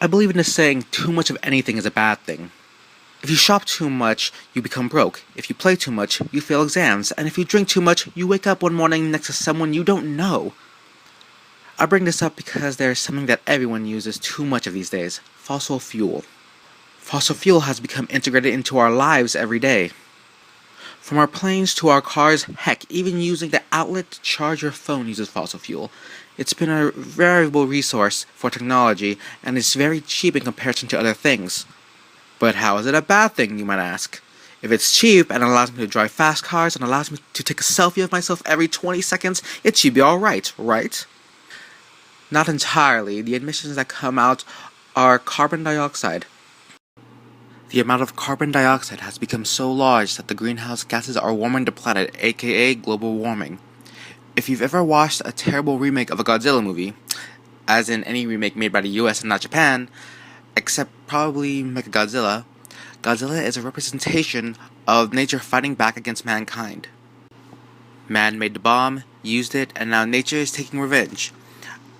I believe in the saying, too much of anything is a bad thing. If you shop too much, you become broke. If you play too much, you fail exams. And if you drink too much, you wake up one morning next to someone you don't know. I bring this up because there is something that everyone uses too much of these days: fossil fuel. Fossil fuel has become integrated into our lives every day. From our planes to our cars, heck, even using the outlet to charge your phone uses fossil fuel. It's been a valuable resource for technology, and it's very cheap in comparison to other things. But how is it a bad thing, you might ask? If it's cheap and allows me to drive fast cars and allows me to take a selfie of myself every 20 seconds, it should be alright, right? Not entirely. The emissions that come out are carbon dioxide. The amount of carbon dioxide has become so large that the greenhouse gases are warming the planet, aka global warming. If you've ever watched a terrible remake of a Godzilla movie, as in any remake made by the US and not Japan, except probably Mechagodzilla, Godzilla is a representation of nature fighting back against mankind. Man made the bomb, used it, and now nature is taking revenge.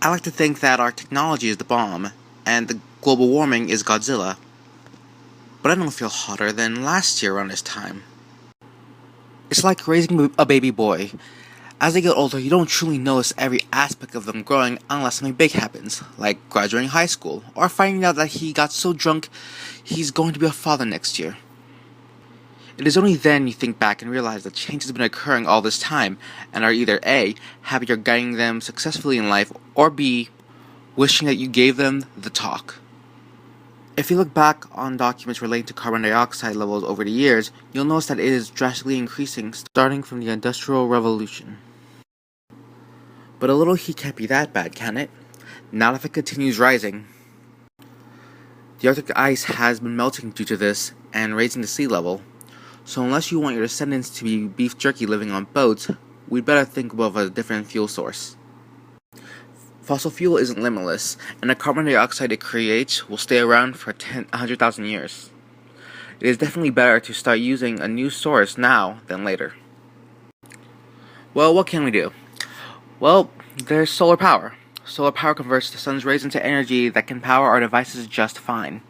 I like to think that our technology is the bomb, and the global warming is Godzilla. But I don't feel hotter than last year around this time. It's like raising a baby boy. As they get older, you don't truly notice every aspect of them growing unless something big happens, like graduating high school, or finding out that he got so drunk he's going to be a father next year. It is only then you think back and realize that change has been occurring all this time, and are either A, happy you're guiding them successfully in life, or B, wishing that you gave them the talk. If you look back on documents relating to carbon dioxide levels over the years, you'll notice that it is drastically increasing starting from the Industrial Revolution. But a little heat can't be that bad, can it? Not if it continues rising. The Arctic ice has been melting due to this and raising the sea level, so unless you want your descendants to be beef jerky living on boats, we'd better think of a different fuel source. Fossil fuel isn't limitless, and the carbon dioxide it creates will stay around for 100,000 years. It is definitely better to start using a new source now than later. Well, what can we do? Well, there's solar power. Solar power converts the sun's rays into energy that can power our devices just fine.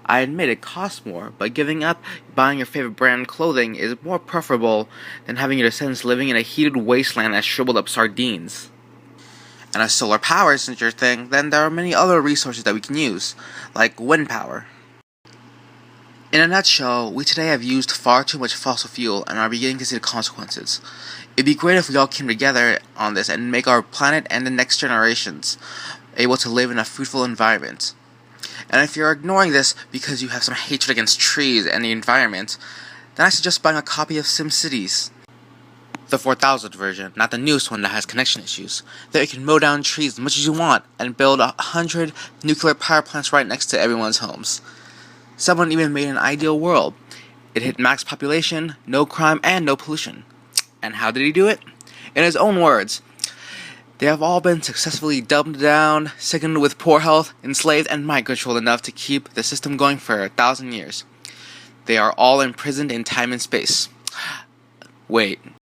I admit it costs more, but giving up buying your favorite brand clothing is more preferable than having your descendants living in a heated wasteland as shriveled up sardines. And if solar power isn't your thing, then there are many other resources that we can use, like wind power. In a nutshell, we today have used far too much fossil fuel and are beginning to see the consequences. It'd be great if we all came together on this and make our planet and the next generations able to live in a fruitful environment. And if you're ignoring this because you have some hatred against trees and the environment, then I suggest buying a copy of SimCities. The 4000 version, not the newest one that has connection issues. There you can mow down trees as much as you want and build 100 nuclear power plants right next to everyone's homes. Someone even made an ideal world. It hit max population, no crime, and no pollution. And how did he do it? In his own words, they have all been successfully dumbed down, sickened with poor health, enslaved, and mind-controlled enough to keep the system going for 1,000 years. They are all imprisoned in time and space. Wait.